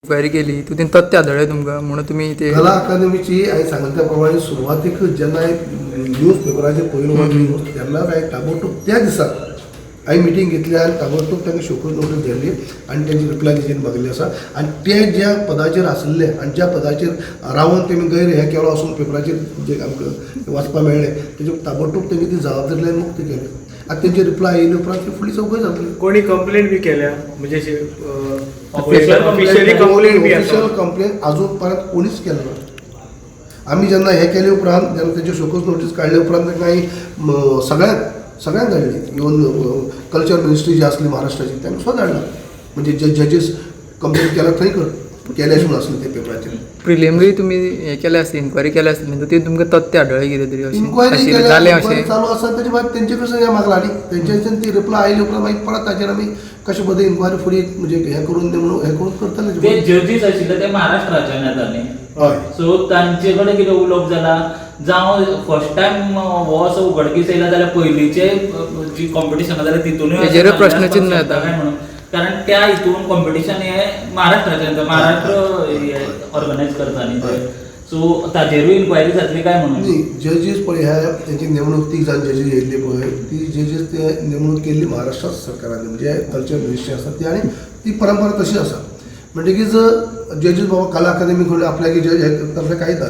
Inquiry केली तितून तथ्य आढळ्ळे तुमकां म्हणून तुमी ते कला अकादमीची हांवें सांगले त्या प्रमाणे सुरवातीक जेन्ना न्यूज पेपराचेर पयलो न्यूज तेन्ना हांवें ताबडतोब त्या दिसा हांवें मिटींग घेतली आनी ताबडतोब तांकां शोकूज नोटीस धाडली आनी तेंची रिप्लाय तेजेर मागली आसा आनी ते ज्या पदाचेर आशिल्ले आनी ज्या पदाचेर रावन तेमी गैर हें केलो आसून पेपराचेर जे आमकां वाचपाक मेळ्ळें तेजे ताबडतोब तेमी ती जबाबदारीतल्यान मुक्त केली आतां तेंची रिप्लाय येयले उपरांत ती फुडली चवकशी जातली. कोणी कंप्लेंट बी केल्या म्हणजे ऑफिशियली कंप्लेंट बी ऑफिशियल कंप्लेंट आजून पर्यंत कोणीच केलं ना. आमी जेन्ना हें केले उपरांत जेन्ना तेचे शोकस नोटीस काडले उपरांत तांकां हांवें सगळ्यांक धाडली. इवन कल्चर मिनिस्ट्री जी आसली महाराष्ट्राची तांकां सुद्दां धाडला. म्हणजे जे जजीस कंप्लेंट केला थंय केले अशें आसलें ते पेपराचेर. प्रिलिमिनरी तुमी हें केलें आसली इन्क्वायरी केली आसली म्हणजे ते तुमकां तथ्य आढळ्ळें कितें तरी इन्क्वायरी अशें जालें इन्क्वायरी अशें चालू आसा तेजे भायर तेंचे कडसून हें मागला आनी तेंच्याच्यान ती रिप्लाय आयली उपरांत मागीर परत ताचेर आमी कशे पद्दतीन इन्क्वायरी फुडें म्हणजे हें करून नेमणूक हें करून करतले. ते जजीस आशिल्ले ते महाराष्ट्राच्यान येताले. हय सो तांचे कडेन कितें उलोवप जाला जावं फर्स्ट टायम हो असो उगडकीस येयला जाल्यार पयलींचे जी कॉम्पिटिशन जाल्यार तितूनय तेजेर प्रश्नचिन्ह येता. काय म्हणून कारण त्या हितून कॉम्पिटिशन हें महाराष्ट्राचें महाराष्ट्र ऑर्गनायज करता न्ही ते. सो ताजेरूय इन्क्वायरी जातली काय म्हणून न्ही जजीस पळय ह्या तेंची नेमणूक 30 जाण जजीस येयल्ली पळय ती जजीस ते नेमणूक केल्ली महाराष्ट्र सरकारान म्हणजे कल्चर मिनिस्ट्री आसा ती आनी ती परंपरा तशी आसा. म्हणटकीच जजीस बाबा कला अकादमी कडे आपल्याक जज हे तसलें कांयच ना.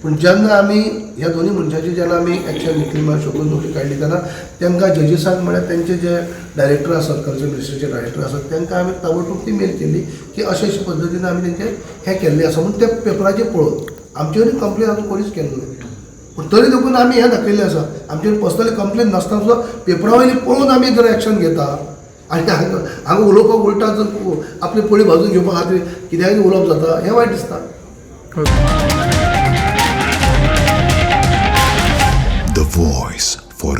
पूण जेन्ना आमी ह्या दोनूय मनशाची जेन्ना आमी एक्शन घेतली म्हळ्यार शोकूज नोटीस काडली तेन्ना तांकां जजीसांक म्हळ्यार तेंचे जे डायरेक्टर आसात कल्चर मिनिस्ट्रीचे डायरेक्टर आसात तांकां आमी ताबडतोब ती मेल केल्ली की अशे पद्दतीन आमी तेंचे हें केल्लें आसा म्हणून त्या पेपराचेर पळोवन आमचे कडेन कंप्लेन आजून कोणीच केलें ना. पूण तरी देखून आमी हें दाखयल्लें आसा आमचे पर्सनली कंप्लेन नासतना सुद्दां पेपरा वयली पळोवन आमी जर एक्शन घेता आनी हांगा उलोवपाक उलटा जर आपली पळी भाजून घेवपा खातीर कित्याकय उलोवप जाता हें वायट दिसता. The voice for